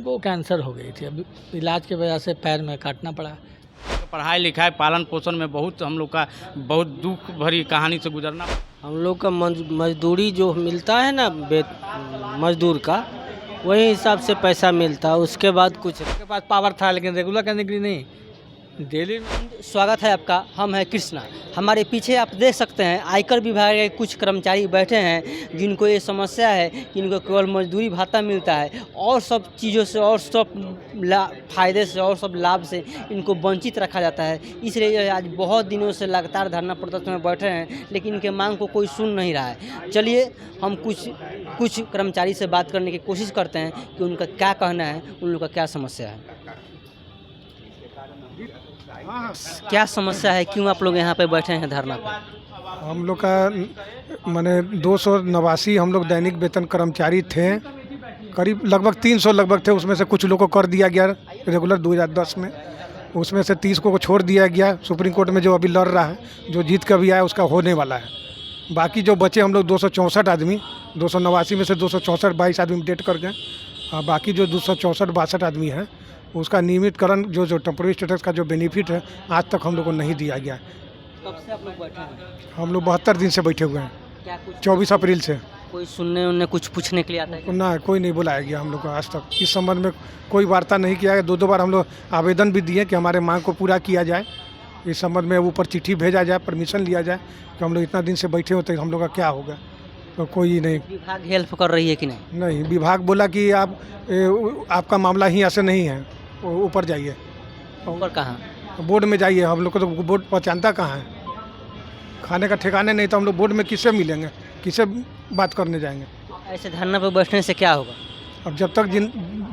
इनको कैंसर हो गई थी, अभी इलाज की वजह से पैर में काटना पड़ा। पढ़ाई लिखाई पालन पोषण में बहुत हम लोग का बहुत दुख भरी कहानी से गुजरना। हम लोग का मजदूरी जो मिलता है ना मजदूर का, वही हिसाब से पैसा मिलता है। उसके बाद कुछ के पास पावर था लेकिन रेगुलर करने के लिए नहीं, डेली। स्वागत है आपका। हम हैं कृष्णा। हमारे पीछे आप देख सकते हैं आयकर विभाग के कुछ कर्मचारी बैठे हैं जिनको ये समस्या है कि इनको केवल मजदूरी भत्ता मिलता है और सब चीज़ों से और सब फायदे से और सब लाभ से इनको वंचित रखा जाता है। इसलिए आज बहुत दिनों से लगातार धरना प्रदर्शन में बैठे हैं, लेकिन इनके मांग को कोई सुन नहीं रहा है। चलिए हम कुछ कर्मचारी से बात करने की कोशिश करते हैं कि उनका क्या कहना है, उन लोग का क्या समस्या है। क्या समस्या है, क्यों आप लोग यहाँ पे बैठे हैं धरना पे? हम लोग का माने 289 हम लोग दैनिक वेतन कर्मचारी थे, करीब लगभग 300 लगभग थे। उसमें से कुछ लोग को कर दिया गया रेगुलर 2010 में, उसमें से 30 को छोड़ दिया गया। सुप्रीम कोर्ट में जो अभी लड़ रहा है, जो जीत के अभी आया उसका होने वाला है। बाकी जो बचे हम लोग 264 आदमी, 289 में से 264 22 आदमी डेट कर गए। बाकी जो 264 62 आदमी हैं उसका नियमितकरण जो टेम्पोररी स्टेटस का जो बेनिफिट है आज तक हम लोग को नहीं दिया गया। कब से आप लोग बैठे हैं? हम लोग 72 दिन से बैठे हुए हैं। क्या कुछ 24 अप्रैल से। कोई सुनने उनने कुछ पूछने के लिए आता है? ना, कोई नहीं बुलाया गया हम लोग को आज तक। इस संबंध में कोई वार्ता नहीं किया गया। 2 बार हम लोग आवेदन भी दिए कि हमारे मांग को पूरा किया जाए। इस संबंध में ऊपर चिट्ठी भेजा जाए, परमिशन लिया जाए कि हम लोग इतना दिन से बैठे होते हम लोग का क्या होगा। तो कोई नहीं। विभाग हेल्प कर रही है कि नहीं? नहीं, विभाग बोला कि आपका मामला ही ऐसे नहीं है, ऊपर जाइए। ऊपर कहाँ? बोर्ड में जाइए। हम लोग को तो बोर्ड पहचानता कहाँ है। खाने का ठिकाने नहीं तो हम लोग बोर्ड में किससे मिलेंगे, किससे बात करने जाएंगे। ऐसे धरना पर बैठने से क्या होगा? अब जब तक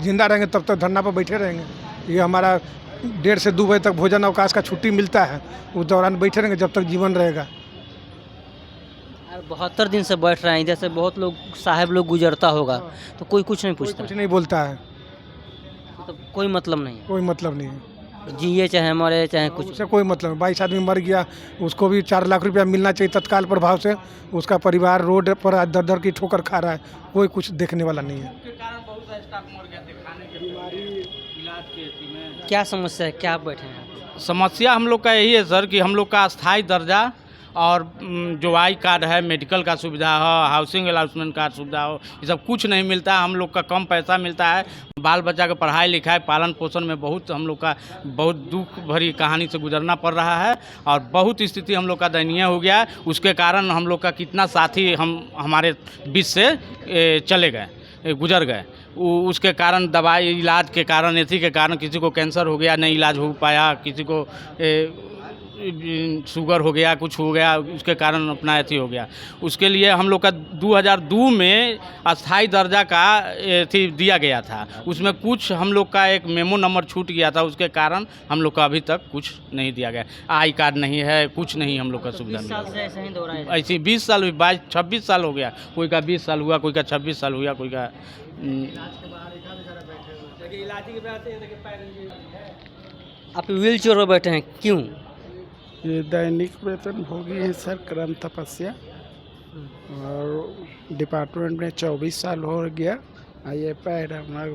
जिंदा रहेंगे तब तक धरना पर बैठे रहेंगे। ये हमारा 1:30 से 2 बजे तक भोजन अवकाश का छुट्टी मिलता है, उस दौरान बैठे रहेंगे जब तक जीवन रहेगा। 72 दिन से बैठ रहे हैं, इधर से बहुत लोग साहब लोग गुजरता होगा तो कोई कुछ नहीं पूछता? कुछ नहीं बोलता है। तो कोई मतलब नहीं है? कोई मतलब नहीं है। जिए चाहे मरे चाहे कुछ, उससे कोई मतलब नहीं। 22 आदमी मर गया, उसको भी 4 लाख रुपया मिलना चाहिए तत्काल प्रभाव से। उसका परिवार रोड पर दर दर की ठोकर खा रहा है, कोई कुछ देखने वाला नहीं है। क्या समस्या है, क्या आप बैठे हैं? समस्या हम लोग का यही है सर कि हम लोग का अस्थाई दर्जा और जो आई कार्ड है, मेडिकल का सुविधा हो, हाउसिंग अलाउंसमेंट का सुविधा हो, ये सब कुछ नहीं मिलता है। हम लोग का कम पैसा मिलता है। बाल बच्चा का पढ़ाई लिखाई पालन पोषण में बहुत हम लोग का बहुत दुख भरी कहानी से गुजरना पड़ रहा है और बहुत स्थिति हम लोग का दयनीय हो गया है। उसके कारण हम लोग का कितना साथी हमारे बीच से चले गए, गुजर गए। उसके कारण दवाई इलाज के कारण, एथी के कारण किसी को कैंसर हो गया, नहीं इलाज हो पाया, किसी को शुगर हो गया, कुछ हो गया, उसके कारण अपना एथी हो गया। उसके लिए हम लोग का 2002 में अस्थाई दर्जा का एथी दिया गया था। उसमें कुछ हम लोग का एक मेमो नंबर छूट गया था, उसके कारण हम लोग का अभी तक कुछ नहीं दिया गया। आई कार्ड नहीं है, कुछ नहीं हम लोग का सुविधा मिला। ऐसे 20 साल 26 साल हो गया। कोई का 20 साल हुआ, कोई का 26 साल हुआ, कोई का आप व्हील चेयर पर बैठे हैं, क्यों? ये दैनिक वेतन भोगी है सर, क्रम तपस्या, और डिपार्टमेंट में 24 साल हो गया। ये पैर हमारा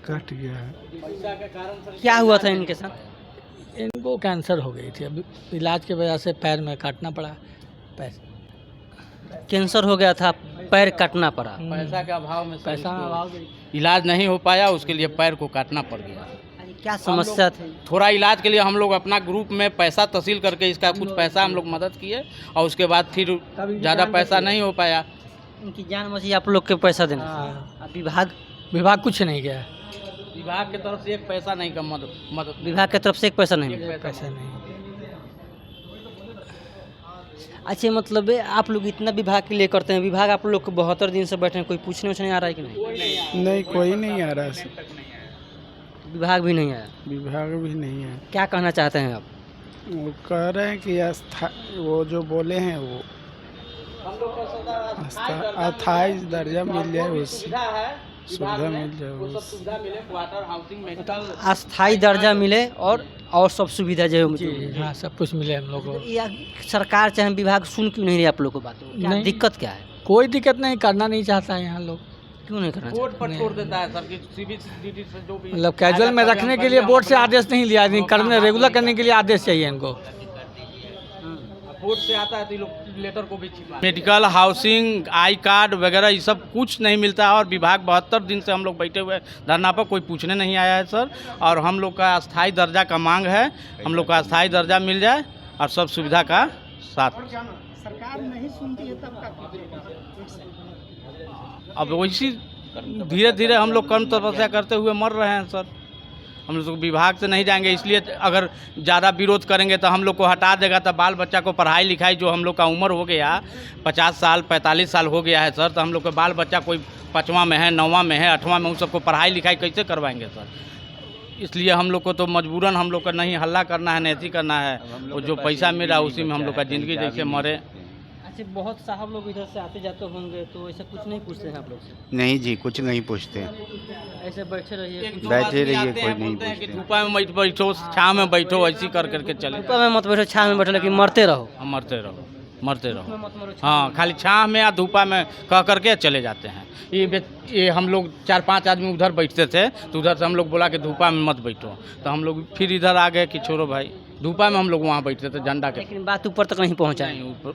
कट गया है। क्या हुआ था इनके साथ? इनको कैंसर हो गई थी, अभी इलाज की वजह से पैर में काटना पड़ा। कैंसर हो गया था, पैर काटना पड़ा। पैसा के अभाव में पैसा में अभाव इलाज नहीं हो पाया, उसके लिए पैर को काटना पड़ गया। क्या समस्या थी? थोड़ा इलाज के लिए हम लोग अपना ग्रुप में पैसा तहसील करके इसका कुछ पैसा हम लोग मदद किए और उसके बाद फिर ज़्यादा पैसा नहीं हो पाया। उनकी जान बची, आप लोग के पैसा देना। अब विभाग कुछ नहीं किया। विभाग की तरफ से एक पैसा नहीं का मदद विभाग की तरफ से एक पैसा नहीं मिला। पैसा नहीं। अच्छा, मतलब आप लोग इतना विभाग के लिए करते हैं, विभाग आप लोग 72 दिन से बैठे हैं, कोई पूछने उछने आ रहा है कि नहीं? नहीं, कोई नहीं आ रहा सर। विभाग भी नहीं आया? विभाग भी नहीं है। क्या कहना चाहते हैं आप? वो कह रहे हैं कि वो जो बोले हैं वो अस्थाई दर्जा मिल जाए, उससे सुविधा मिल जाए, अस्थाई दर्जा मिले और सब सुविधा जो है। हाँ, सब कुछ मिले हम लोग को। या सरकार चाहे विभाग सुन क्यों नहीं रही आप लोग को बात? क्या नहीं। दिक्कत क्या है? कोई दिक्कत नहीं, करना नहीं चाहता है यहाँ लोग। क्यों नहीं करना बोर्ड पर छोड़ देता है सर कि CBCD से जो भी मतलब कैजुअल में रखने के लिए बोर्ड से आदेश नहीं लिया, करने रेगुलर करने के लिए आदेश चाहिए इनको। बोर्ड से आता है तो ये लोग लेटर को भी छिपा मेडिकल, हाउसिंग, आई कार्ड वगैरह ये सब कुछ नहीं मिलता है। और विभाग 72 दिन से हम लोग बैठे हुए धरना पर, कोई पूछने नहीं आया है सर। और हम लोग का अस्थाई दर्जा का मांग है, हम लोग का अस्थाई दर्जा मिल जाए और सब सुविधा का साथ। सरकार नहीं सुनती है तब का अब वैसी धीरे धीरे हम लोग कर्म तपस्या करते हुए मर रहे हैं सर। हम लोग विभाग से नहीं जाएंगे, इसलिए अगर ज़्यादा विरोध करेंगे तो हम लोग को हटा देगा। तो बाल बच्चा को पढ़ाई लिखाई, जो हम लोग का उम्र हो गया 50 साल 45 साल हो गया है सर, तो हम लोग का बाल बच्चा कोई 5वां में है, 9वां में है, 8वां में, उन सबको पढ़ाई लिखाई कैसे करवाएंगे सर। इसलिए हम लोग को तो मजबूरन हम लोग का नहीं हल्ला करना है, नहीं करना है। और जो पैसा मिल रहा है उसी में हम लोग का ज़िंदगी जैसे मरे। अच्छा, बहुत साहब लोग इधर से आते जाते होंगे तो ऐसा कुछ नहीं पूछते हैं आप लोग से? नहीं जी, कुछ नहीं पूछते। ऐसे बैठे रहिए, बैठे रहिए, कोई नहीं पूछते। धूपा में मत बैठो, छाँव में बैठो, ऐसी कर करके चले। धूप में मत बैठो, छाँव में बैठो, लेकिन मरते रहो। हम मरते रहो, मरते रहो। मत मरो, हाँ, खाली छाँव में या धूपा में कह करके चले जाते हैं। ये हम लोग 4-5 आदमी उधर बैठते थे, तो उधर से हम लोग बोला कि धूपा में मत बैठो, तो हम लोग फिर इधर आ गए कि छोड़ो भाई, धूपा में हम लोग वहाँ बैठते थे झंडा के। लेकिन बात ऊपर तक नहीं पहुँचा।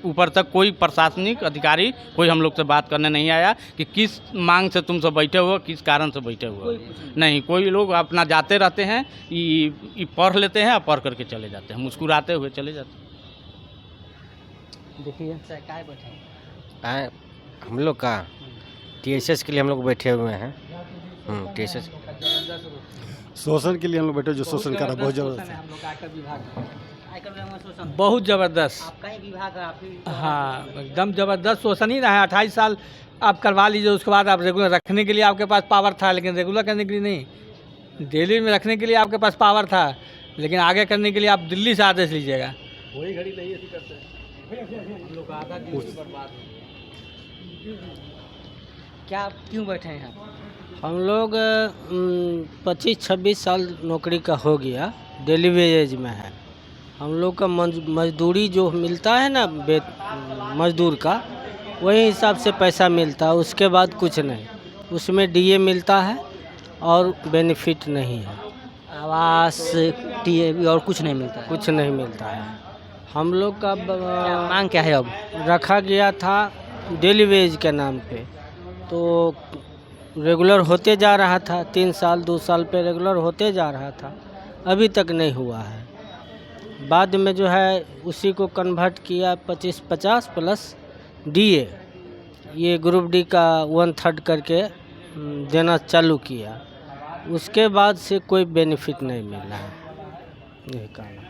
ऊपर तक कोई प्रशासनिक अधिकारी कोई हम लोग से बात करने नहीं आया कि किस मांग से तुम सब बैठे हो, किस कारण से बैठे हो। नहीं, कोई लोग अपना जाते रहते हैं, ये पढ़ लेते हैं और पढ़ करके चले जाते हैं, मुस्कुराते हुए चले जाते हैं। देखिए क्या बैठे हम लोग का TSS के लिए हम लोग बैठे हुए हैं। TSS शोषण के लिए हम लोग बैठे, जो शोषण कर रहा है बहुत ज़बरदस्त है। बहुत ज़बरदस्त। आपका ही विभाग है, आप ही। हाँ, एकदम ज़बरदस्त शोषण ही रहा है। 28 साल आप करवा लीजिए, उसके बाद आप रेगुलर रखने के लिए आपके पास पावर था, लेकिन रेगुलर करने के लिए नहीं। दिल्ली में रखने के लिए आपके पास पावर था, लेकिन आगे करने के लिए आप दिल्ली से आदेश लीजिएगा। वही घड़ी नहीं ऐसी करते हैं हम लोग का आधा दिन बर्बाद। क्या क्यों बैठे हैं यहाँ? हम लोग 25-26 साल नौकरी का हो गया, डेली वेज में है। हम लोग का मजदूरी जो मिलता है ना, मजदूर का, वही हिसाब से पैसा मिलता है, उसके बाद कुछ नहीं। उसमें DA मिलता है और बेनिफिट नहीं है, आवास, टी और कुछ नहीं मिलता है? कुछ नहीं मिलता है। हम लोग का मांग क्या है? अब रखा गया था डेली वेज के नाम पे, तो रेगुलर होते जा रहा था, 3 साल 2 साल पे रेगुलर होते जा रहा था, अभी तक नहीं हुआ है। बाद में जो है उसी को कन्वर्ट किया 25-50 प्लस DA, ये ग्रुप D का 1/3 करके देना चालू किया। उसके बाद से कोई बेनिफिट नहीं मिला है। यही कारण।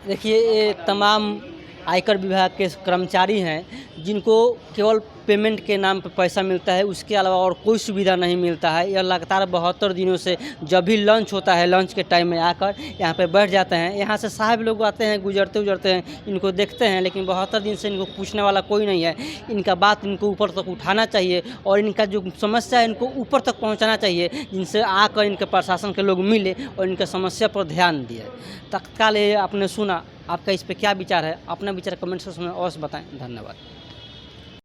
देखिए, ये तमाम आयकर विभाग के कर्मचारी हैं जिनको केवल पेमेंट के नाम पर पैसा मिलता है, उसके अलावा और कोई सुविधा नहीं मिलता है। यह लगातार 72 दिनों से जब भी लंच होता है, लंच के टाइम में आकर यहाँ पे बैठ जाते हैं। यहाँ से साहब लोग आते हैं, गुजरते हैं, इनको देखते हैं, लेकिन 72 दिन से इनको पूछने वाला कोई नहीं है। इनका बात इनको ऊपर तक उठाना चाहिए और इनका जो समस्या है इनको ऊपर तक पहुँचाना चाहिए, जिनसे आकर इनके प्रशासन के लोग मिले और इनके समस्या पर ध्यान दिए। तत्काल ये आपने सुना, आपका इस पर क्या विचार है? अपना विचार कमेंट सेक्शन में अवश्य बताएं। धन्यवाद।